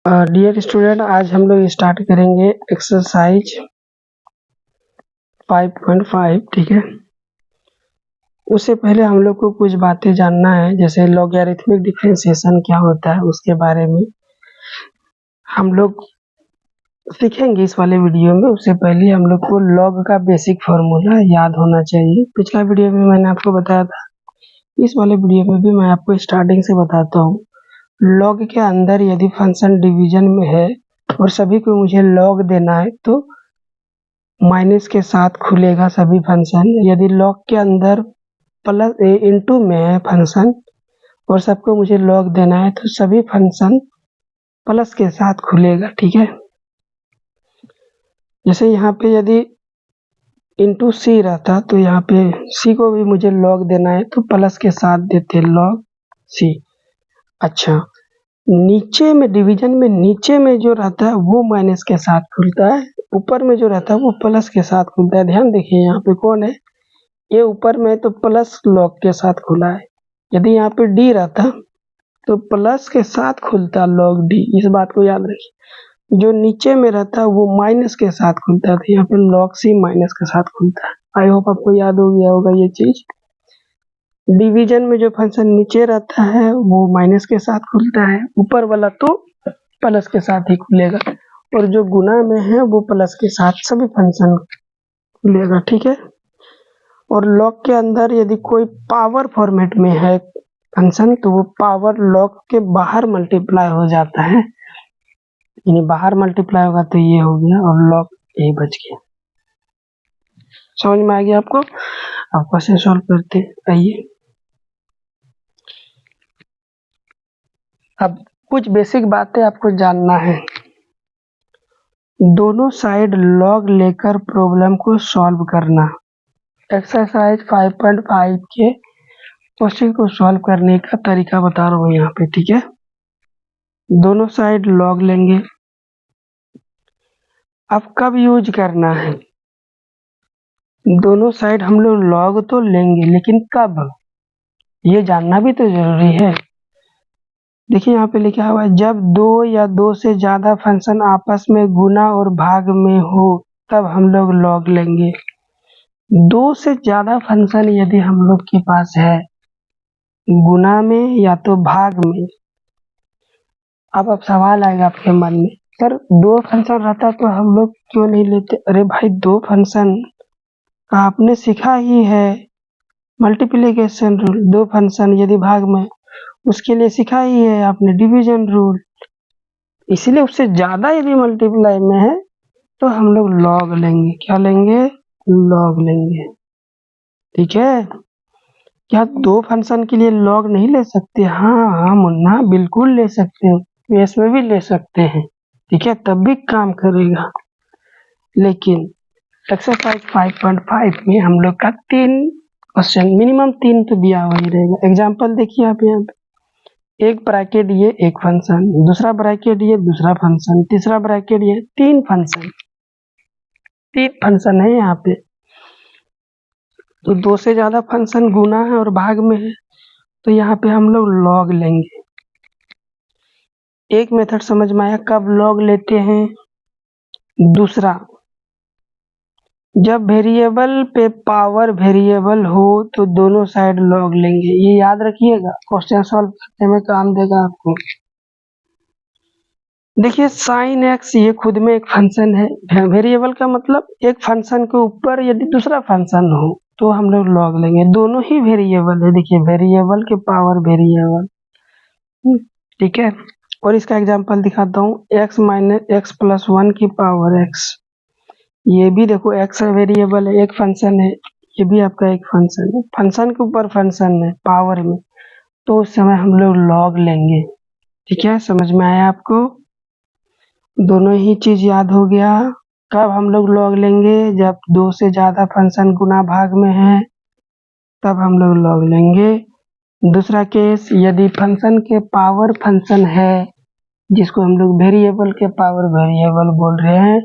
Dear student, आज हम लोग स्टार्ट करेंगे एक्सरसाइज 5.5। ठीक है, उससे पहले हम लोग को कुछ बातें जानना है, जैसे लॉगरिथमिक डिफरेंशिएशन क्या होता है उसके बारे में हम लोग सीखेंगे इस वाले वीडियो में। उससे पहले हम लोग को लॉग का बेसिक फार्मूला याद होना चाहिए। पिछला वीडियो में मैंने आपको बताया था, इस वाले वीडियो में भी मैं आपको स्टार्टिंग से बताता हूँ। लॉग के अंदर यदि फंक्शन डिवीजन में है और सभी को मुझे लॉग देना है तो माइनस के साथ खुलेगा सभी फंक्शन। यदि लॉग के अंदर प्लस इनटू में है फंक्शन और सबको मुझे लॉग देना है तो सभी फंक्शन प्लस के साथ खुलेगा। ठीक है, जैसे यहाँ पे यदि इनटू सी रहता तो यहाँ पे सी को भी मुझे लॉग देना है तो प्लस के साथ देते लॉग सी। अच्छा, नीचे में डिवीजन में नीचे में जो रहता है वो माइनस के साथ खुलता है, ऊपर में जो रहता है वो प्लस के साथ खुलता है। ध्यान देखिए यहाँ पे कौन है, ये ऊपर में तो प्लस लॉग के साथ खुला है। यदि यहाँ पे डी रहता तो प्लस के साथ खुलता लॉग डी, इस बात को याद रखिए। जो नीचे में रहता है वो माइनस के साथ खुलता है, तो यहाँ पे लॉग सी माइनस के साथ खुलता है। आई होप आपको याद हो गया होगा ये चीज। डिवीजन में जो फंक्शन नीचे रहता है वो माइनस के साथ खुलता है, ऊपर वाला तो प्लस के साथ ही खुलेगा, और जो गुना में है वो प्लस के साथ सभी फंक्शन खुलेगा। ठीक है, और लॉग के अंदर यदि कोई पावर फॉर्मेट में है फंक्शन तो वो पावर लॉग के बाहर मल्टीप्लाई हो जाता है, यानी बाहर मल्टीप्लाई होगा तो ये हो गया और लॉग ये बच गया। समझ में आ गया आपको? अब क्वेश्चन सॉल्व करते हैं। आइए, अब कुछ बेसिक बातें आपको जानना है। दोनों साइड लॉग लेकर प्रॉब्लम को सॉल्व करना। एक्सरसाइज 5.5 के क्वेश्चन को सॉल्व करने का तरीका बता रहा हूँ यहाँ पे। ठीक है, दोनों साइड लॉग लेंगे। अब कब यूज करना है, दोनों साइड हम लोग लॉग तो लेंगे लेकिन कब, ये जानना भी तो जरूरी है। देखिए यहाँ पे लिखा हुआ है, जब दो या दो से ज्यादा फंक्शन आपस में गुना और भाग में हो तब हम लोग लॉग लेंगे। दो से ज्यादा फंक्शन यदि हम लोग के पास है गुना में या तो भाग में, अब सवाल आएगा आपके मन में, सर दो फंक्शन रहता तो हम लोग क्यों नहीं लेते? अरे भाई, दो फंक्शन आपने सीखा ही है, मल्टीप्लिकेशन रूल। दो फंक्शन यदि भाग में, उसके लिए सीखा ही है आपने डिवीजन रूल। इसलिए उससे ज्यादा यदि मल्टीप्लाई में है तो हम लोग लॉग लेंगे। क्या लेंगे? लॉग लेंगे। ठीक है, क्या दो फंक्शन के लिए लॉग नहीं ले सकते? हाँ हाँ मुन्ना, बिल्कुल ले सकते हैं, इसमें भी ले सकते हैं। ठीक है, तब भी काम करेगा। लेकिन एक्सरसाइज 5.5 में हम लोग का 3 क्वेश्चन, मिनिमम 3 तो दिया हुआ ही रहेगा। एग्जाम्पल देखिए आप यहाँ पे, एक ब्रैकेट ये एक फंक्शन, दूसरा ब्रैकेट ये दूसरा फंक्शन, तीसरा ब्रैकेट ये 3 फंक्शन है यहाँ पे। तो दो से ज्यादा फंक्शन गुना है और भाग में है तो यहाँ पे हम लोग लॉग लेंगे। एक मेथड समझ में आया कब लॉग लेते हैं। दूसरा, जब वेरिएबल पे पावर वेरिएबल हो तो दोनों साइड लॉग लेंगे। ये याद रखिएगा, क्वेश्चन सॉल्व करने में काम देगा आपको। देखिए साइन एक्स ये खुद में एक फंक्शन है। वेरिएबल का मतलब एक फंक्शन के ऊपर यदि दूसरा फंक्शन हो तो हम लोग लॉग लेंगे। दोनों ही वेरिएबल है, देखिए वेरिएबल के पावर वेरिएबल। ठीक है, और इसका एग्जांपल दिखाता हूँ, x माइनस x प्लस 1 की पावर x। ये भी देखो x वेरिएबल है, एक फंक्शन है, ये भी आपका एक फंक्शन है, फंक्शन के ऊपर फंक्शन है पावर में, तो उस समय हम लोग लॉग लेंगे। ठीक है, समझ में आया आपको? दोनों ही चीज याद हो गया। कब हम लोग लॉग लेंगे? जब दो से ज्यादा फंक्शन गुना भाग में है तब हम लोग लॉग लेंगे। दूसरा केस, यदि फंक्शन के पावर फंक्शन है जिसको हम लोग वेरिएबल के पावर वेरिएबल बोल रहे हैं,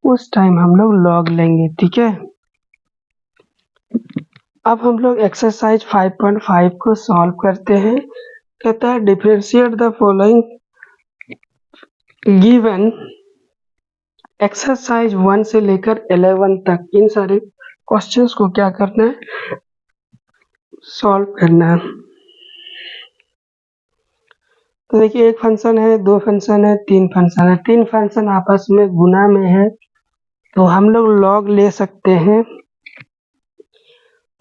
उस टाइम हम लोग लॉग लेंगे। ठीक है, अब हम लोग एक्सरसाइज 5.5 को सॉल्व करते हैं। कहता है differentiate the following given exercise 1 से लेकर 11 तक इन सारे क्वेश्चंस को क्या करना है, सॉल्व करना है। तो देखिए, एक फंक्शन है, दो फंक्शन है, तीन फंक्शन है, तीन फंक्शन आपस में गुना में है, तो हम लोग लॉग ले सकते हैं।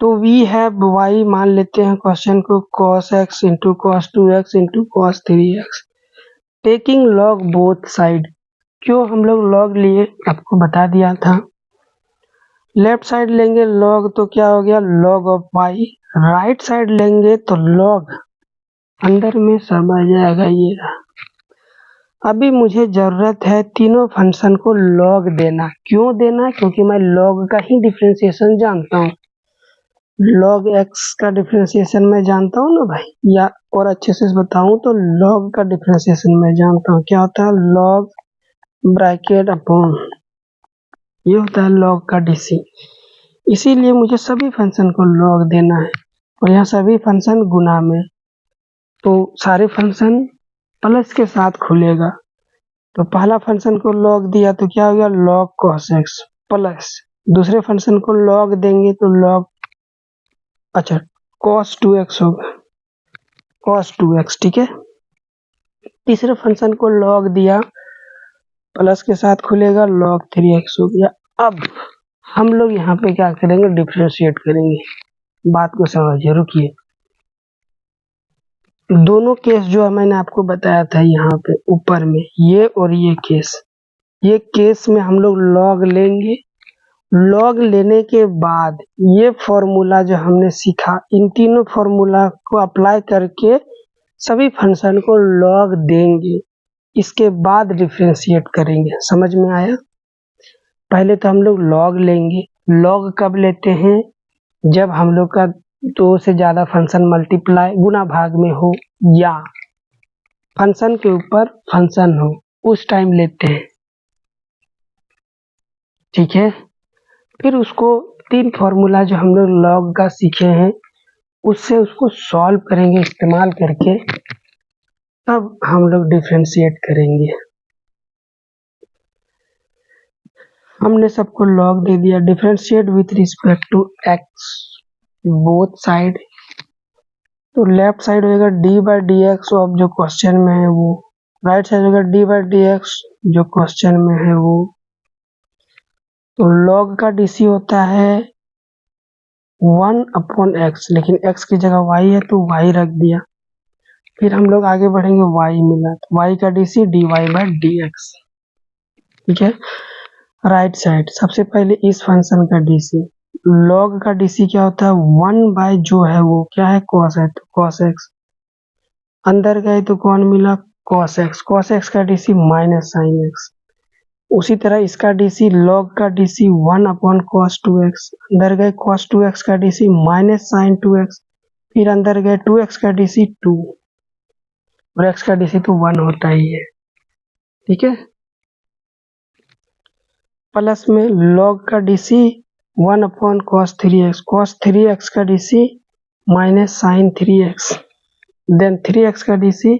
तो वी हैव वाई मान लेते हैं क्वेश्चन को cos x into cos 2x into cos 3x, taking log both side. क्यों हम लोग लॉग लिए आपको बता दिया था। लेफ्ट साइड लेंगे लॉग तो क्या हो गया, log of y. Right side लेंगे तो लॉग अंदर में सब आ जाएगा ये। अभी मुझे जरूरत है तीनों फंक्शन को लॉग देना। क्यों देना, क्योंकि मैं लॉग का ही डिफरेंशिएशन जानता हूँ। लॉग एक्स का डिफरेंशिएशन मैं जानता हूँ ना भाई, या और अच्छे से बताऊं तो लॉग का डिफरेंशिएशन मैं जानता हूँ। क्या होता है, लॉग ब्रैकेट अपॉन, ये होता है लॉग का डीसी। इसीलिए मुझे सभी फंक्शन को लॉग देना है, और यहाँ सभी फंक्शन गुना में, तो सारे फंक्शन प्लस के साथ खुलेगा। तो पहला फंक्शन को लॉग दिया तो क्या हो गया, लॉग कॉस एक्स प्लस, दूसरे फंक्शन को लॉग देंगे तो लॉग, अच्छा cos 2x होगा, cos 2x, ठीक है। तीसरे फंक्शन को लॉग दिया, प्लस के साथ खुलेगा, log 3x हो गया। अब हम लोग यहाँ पे क्या करेंगे, डिफरेंशिएट करेंगे। बात को समझिए, रुकिए। दोनों केस जो मैंने आपको बताया था यहाँ पे ऊपर में, ये और ये केस में हम लोग लॉग लेंगे। लॉग लेने के बाद ये फॉर्मूला जो हमने सीखा, इन तीनों फॉर्मूला को अप्लाई करके सभी फंक्शन को लॉग देंगे, इसके बाद डिफरेंशिएट करेंगे। समझ में आया। पहले तो हम लोग लॉग लेंगे। लॉग कब लेते हैं, जब हम लोग का दो से ज्यादा फंक्शन मल्टीप्लाई गुना भाग में हो, या फंक्शन के ऊपर फंक्शन हो, उस टाइम लेते हैं, ठीक है। फिर उसको तीन फॉर्मूला जो हम लोग लॉग का सीखे हैं, उससे उसको सॉल्व करेंगे इस्तेमाल करके, तब हम लोग डिफरेंशिएट करेंगे। हमने सबको लॉग दे दिया। Differentiate with respect to x both side, तो लेफ्ट साइड होगा d by d x of जो क्वेश्चन में है वो, राइट साइड होगा डी बाई डी एक्स जो क्वेश्चन में है वो। तो लॉग का डीसी होता है 1 अपॉन एक्स, लेकिन एक्स की जगह वाई है तो वाई रख दिया। फिर हम लोग आगे बढ़ेंगे, वाई मिला तो वाई का DC d y by d x, ठीक है। राइट साइड सबसे पहले इस फंक्शन का डीसी, लॉग का डीसी क्या होता है, 1 बाय जो है वो क्या है, कॉस है, तो कॉस एक्स। अंदर गए तो कौन मिला, कॉस एक्स का डीसी माइनस साइन एक्स। उसी तरह इसका डीसी, लॉग का डीसी 1 अपॉन कॉस 2x, अंदर गए कॉस 2x का डीसी माइनस साइन 2x, फिर अंदर गए 2x का डीसी 2, और x का डीसी तो 1 होता ही है, ठीक है। प्लस में लॉग का डीसी 1 अपॉन कॉस 3x का DC minus sign 3x, then 3x का डीसी,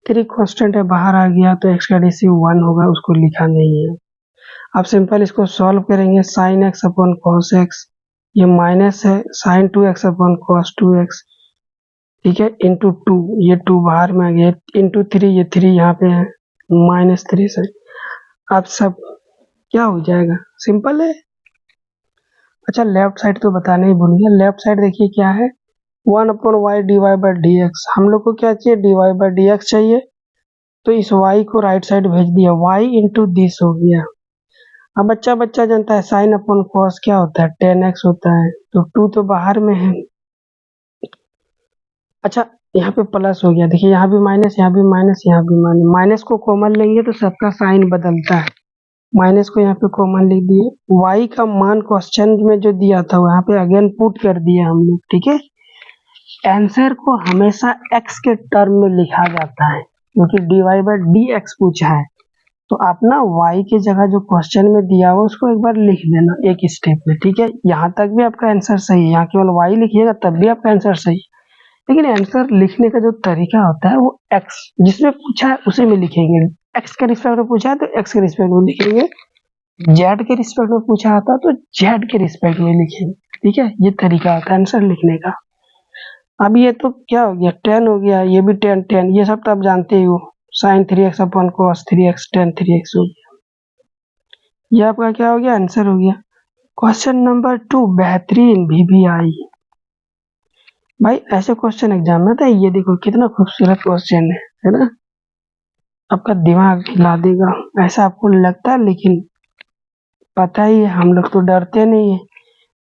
3 कांस्टेंट है बाहर आ गया तो x का डीसी 1 होगा, उसको लिखा नहीं है। अब सिंपल इसको सॉल्व करेंगे, sine x upon cos x, ये माइनस है sine 2x upon cos 2x, ठीक है, इंटू 2, ये 2 बाहर में आ गया, इंटू 3, ये 3 यहाँ पे है, माइनस 3 साइन। अब सब क्या हो जाएगा, सिंपल है। अच्छा, लेफ्ट साइड तो बताना ही भूल गया। लेफ्ट साइड देखिए क्या है, 1 upon y d y by d x. हम लोग को क्या चाहिए, d y by d x चाहिए, तो इस y को राइट साइड भेज दिया, y इंटू दिस हो गया। अब बच्चा जानता है साइन अपॉन कॉस क्या होता है, 10x होता है, तो 2 तो बाहर में है। अच्छा, यहाँ पे प्लस हो गया, देखिए यहाँ भी माइनस, यहाँ भी माइनस, यहाँ भी माइनस। माइनस को कॉमन लेंगे तो सबका साइन बदलता है, माइनस को यहाँ पे कॉमन लिख दिए। y का मान क्वेश्चन में जो दिया था वहाँ पे अगेन पुट कर दिया हम लोग, ठीक है। आंसर को हमेशा x के टर्म में लिखा जाता है, क्योंकि d y by d x पूछा है, तो आप ना y की जगह जो क्वेश्चन में दिया हुआ उसको एक बार लिख लेना एक स्टेप में, ठीक है। यहाँ तक भी आपका आंसर सही है, यहाँ केवल y लिखिएगा तब भी आपका आंसर सही है, लेकिन आंसर लिखने का जो तरीका होता है वो x जिसमें पूछा है उसी में लिखेंगे, एक्स के रिस्पेक्ट में पूछा है तो एक्स के रिस्पेक्ट में लिखेंगे, जेड के रिस्पेक्ट में पूछा आता तो जेड के रिस्पेक्ट में लिखेंगे। ठीक है, ये तरीका आता है आंसर लिखने का। अब ये तो क्या हो गया, 10 हो गया, ये भी 10 10, ये सब तो आप जानते ही हो, साइन 3x अपन cos 3x tan 3x हो गया। ये आपका क्या हो गया, आंसर हो गया। क्वेश्चन नंबर 2, बेहतरीन VBI। भाई ऐसे क्वेश्चन एग्जाम में था, ये देखो कितना खूबसूरत क्वेश्चन है ना, आपका दिमाग हिला देगा ऐसा आपको लगता है, लेकिन पता ही है हम लोग तो डरते नहीं है।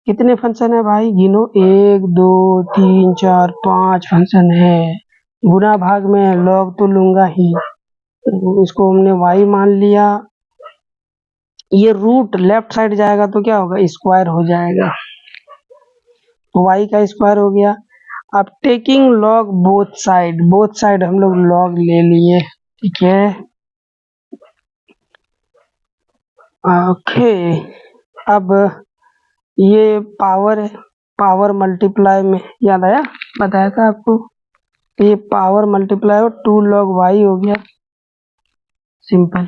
कितने फंक्शन है भाई, गिनो, 1 2 3 4 5 फंक्शन है। गुना भाग में लॉग तो लूंगा ही, इसको हमने y मान लिया, ये रूट लेफ्ट साइड जाएगा तो क्या होगा, स्क्वायर हो जाएगा, y का स्क्वायर हो गया। अब टेकिंग लॉग बोथ साइड हम लोग लॉग ले लिए, ठीक है। ओके, अब ये पावर है, पावर मल्टीप्लाई में याद आया, बताया था आपको, ये पावर मल्टीप्लाई हो 2 log y हो गया, सिंपल।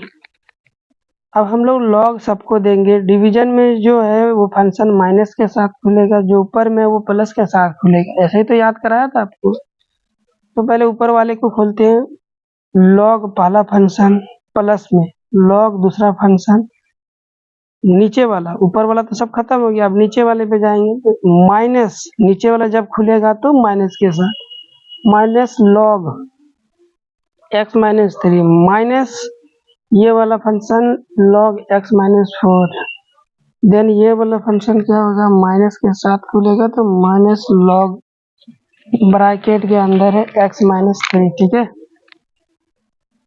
अब हम लोग log सबको देंगे, डिवीजन में जो है वो फंक्शन माइनस के साथ खुलेगा, जो ऊपर में वो प्लस के साथ खुलेगा, ऐसे ही तो याद कराया था आपको। तो पहले ऊपर वाले को खोलते हैं, log पहला फंक्शन प्लस में log दूसरा फंक्शन, नीचे वाला, ऊपर वाला तो सब खत्म हो गया, अब नीचे वाले पे जाएंगे तो माइनस, नीचे वाला जब खुलेगा तो माइनस के साथ, minus log x minus 3 minus ये वाला function log x minus 4, then ये वाला फंक्शन क्या होगा, माइनस के साथ खुलेगा तो माइनस log ब्रैकेट के अंदर है x माइनस 3, ठीक है।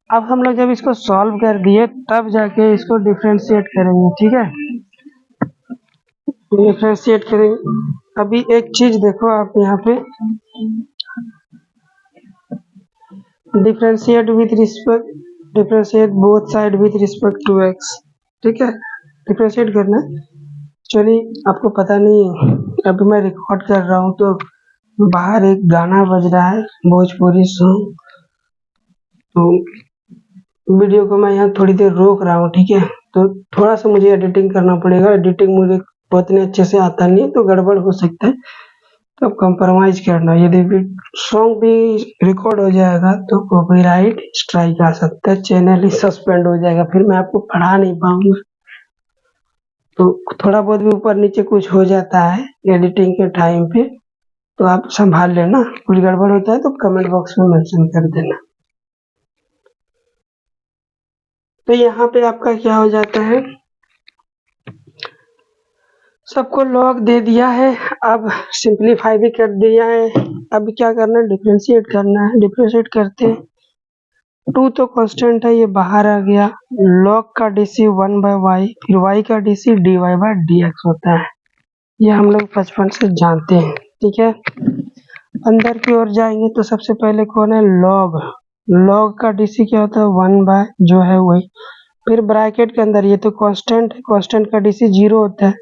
अब हम लोग जब इसको सॉल्व कर दिए तब जाके इसको डिफरेंशिएट करेंगे, ठीक है, डिफरेंशिएट करेंगे। अभी एक चीज देखो आप यहाँ पे, differentiate with respect, differentiate both side with respect to x, ठीक है, डिफरेंशिएट करना। चलिए, आपको पता नहीं अभी मैं रिकॉर्ड कर रहा हूँ तो बाहर एक गाना बज रहा है, भोजपुरी सॉन्ग, तो वीडियो को मैं यहाँ थोड़ी देर रोक रहा हूँ, ठीक है। तो थोड़ा सा मुझे एडिटिंग करना पड़ेगा, एडिटिंग मुझे उतने अच्छे से आता नहीं है तो गड़बड़ हो सकता है, तो अब कंप्रोमाइज करना। यदि सॉन्ग भी रिकॉर्ड हो जाएगा तो कॉपीराइट स्ट्राइक आ सकता है, चैनल ही सस्पेंड हो जाएगा, फिर मैं आपको पढ़ा नहीं पाऊंगा। तो थोड़ा बहुत भी ऊपर नीचे कुछ हो जाता है एडिटिंग के टाइम पे तो आप संभाल लेना, कुछ गड़बड़ होता है तो कमेंट बॉक्स में मेंशन कर देना। तो यहाँ पे आपका क्या हो जाता है, सबको लॉग दे दिया है, अब सिंपलीफाई भी कर दिया है, अब क्या करना है, डिफरेंशिएट करना है। डिफरेंशिएट करते हैं, 2 तो कांस्टेंट है, ये बाहर आ गया, log का DC 1/y, फिर y का DC dy/dx होता है, ये हम लोग बचपन से जानते हैं, ठीक है। अंदर की ओर जाएंगे तो सबसे पहले कौन है, log का DC क्या होता है, 1 जो है वही, फिर ब्रैकेट के अंदर ये तो कांस्टेंट है, कांस्टेंट का DC 0 होता है,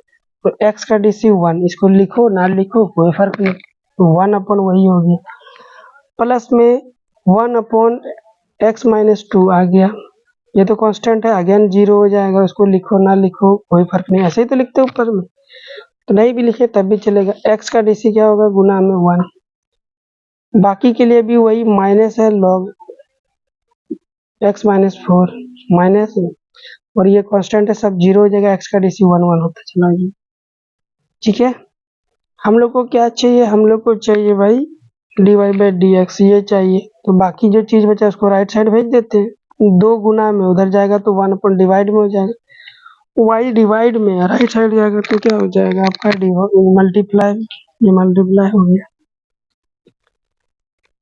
तो x का DC 1, इसको लिखो ना लिखो कोई फर्क नहीं, 1 अपन वही हो गया, प्लस में 1 अपॉन x माइनस 2 आ गया, ये तो कांस्टेंट है, अगेन 0 हो जाएगा, उसको लिखो ना लिखो कोई फर्क नहीं, ऐसे ही तो लिखते ऊपर में, तो नहीं भी लिखे तब भी चलेगा। x का DC क्या होगा, गुना में 1, बाकी के लिए भी वही माइनस है, log x माइनस 4 माइनस, और ये कांस्टेंट है, सब 0 हो जाएगा, x का DC 1 1 होता चला गया, ठीक है। हम लोग को क्या चाहिए, हम लोग को चाहिए भाई dy/dx, ये चाहिए, तो बाकी जो चीज बचा उसको राइट साइड भेज देते हैं, 2 गुना में उधर जाएगा तो 1 अपन डिवाइड में हो जाएगा, y डिवाइड में राइट साइड जाएगा तो क्या हो जाएगा आपका मल्टीप्लाई, ये मल्टीप्लाई हो गया।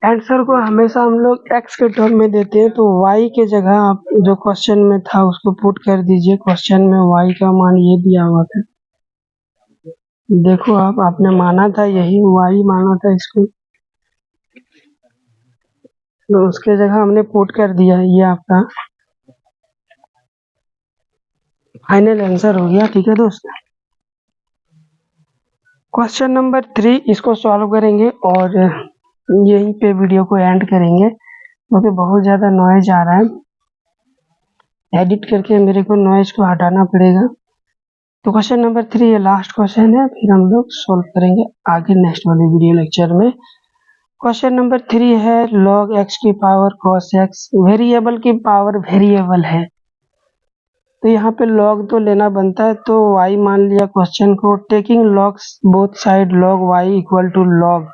आंसर को हमेशा हम लोग x के टर्म में देते हैं, तो y के जगह आप जो क्वेश्चन में था उसको पुट कर दीजिए, क्वेश्चन में y का मान ये दिया हुआ था, देखो आपने माना था यही y माना था इसको, तो उसके जगह हमने पुट कर दिया, ये आपका फाइनल आंसर हो गया, ठीक है दोस्त। क्वेश्चन नंबर 3 इसको सॉल्व करेंगे और यहीं पे वीडियो को एंड करेंगे क्योंकि बहुत ज़्यादा नॉइज आ रहा है। एडिट करके मेरे को नॉइज को हटाना पड़ेगा। तो क्वेश्चन नंबर 3 ये लास्ट क्वेश्चन है, फिर हम लोग सोल्व करेंगे आगे नेक्स्ट वाले वीडियो लेक्चर में। क्वेश्चन नंबर 3 है log x की पावर cos x, वेरिएबल की पावर वेरिएबल है तो यहाँ पे log तो लेना बनता है, तो y मान लिया क्वेश्चन को। Taking logs both side log y equal to log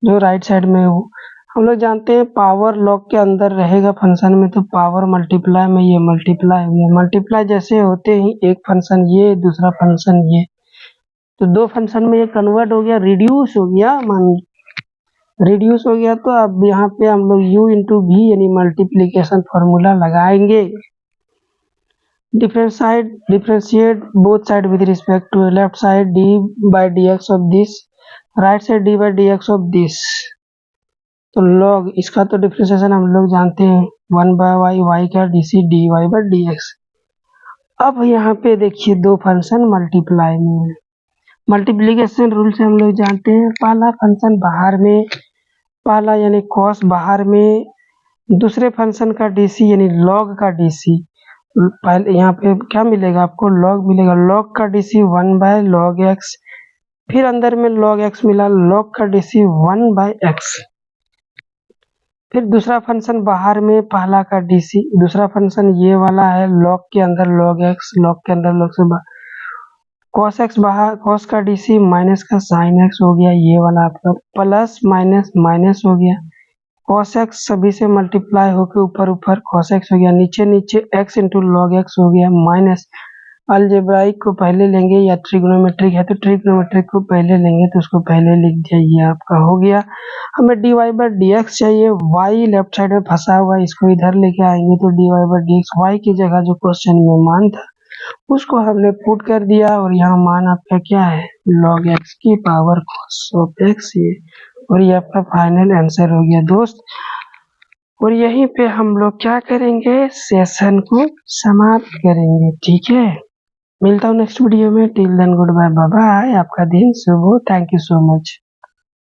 जो राइट साइड में हो। हम लोग जानते हैं पावर लॉग के अंदर रहेगा फंक्शन में, तो पावर मल्टीप्लाई में ये मल्टीप्लाई हुआ, मल्टीप्लाई जैसे होते ही एक फंक्शन ये दूसरा फंक्शन ये, तो दो फंक्शन में ये कन्वर्ट हो गया, रिड्यूस हो गया, रिड्यूस हो गया। तो अब यहाँ पे हम लोग u इंटू भी यानी मल्टीप्लीकेशन फॉर्मूला लगाएंगे। Differentiate both side with respect to left side d by d x of this, right side d by d x of this. तो log इसका तो डिफरेंशिएशन हम लोग जानते हैं 1 बाय वाई, वाई का d c d y by d x. अब यहाँ पे देखिए दो फंक्शन मल्टीप्लाई में है। मल्टीप्लीकेशन रूल से हम लोग जानते हैं पहला फंक्शन बाहर में, पहला यानी cos बाहर में, दूसरे फंक्शन का डीसी यानी log का डीसी। पहले यहाँ पे क्या मिलेगा आपको, log मिलेगा, log का डीसी 1 बाय log x, फिर अंदर में log x मिला, log का डीसी 1 बाय x। फिर दूसरा फंक्शन बाहर में, पहला का डीसी, दूसरा फंक्शन ये वाला है log के अंदर log x, log के अंदर log से cos x बाहर, cos का डीसी माइनस का sin x हो गया, ये वाला आपका प्लस माइनस माइनस हो गया, cos x सभी से मल्टीप्लाई होकर ऊपर ऊपर cos x हो गया, नीचे नीचे x इंटू log x हो गया, माइनस अलजेब्राइक को पहले लेंगे या ट्रिग्नोमेट्रिक है तो ट्रिग्नोमेट्रिक को पहले लेंगे, तो उसको पहले लिख दिया, ये आपका हो गया। हमें dy बाई डी एक्स चाहिए, y लेफ्ट साइड में फंसा हुआ है, इसको इधर लेके आएंगे तो dy by d x, y की जगह जो क्वेश्चन में मान था उसको हमने पुट कर दिया, और यहाँ मान आपका क्या है log x की पावर cos ऑफ x, ये, और ये आपका फाइनल आंसर हो गया दोस्त। और यहीं पे हम लोग क्या करेंगे, सेशन को समाप्त करेंगे, ठीक है। मिलता हूँ नेक्स्ट वीडियो में, till then goodbye, bye bye, आपका दिन शुभ हो, थैंक यू सो मच।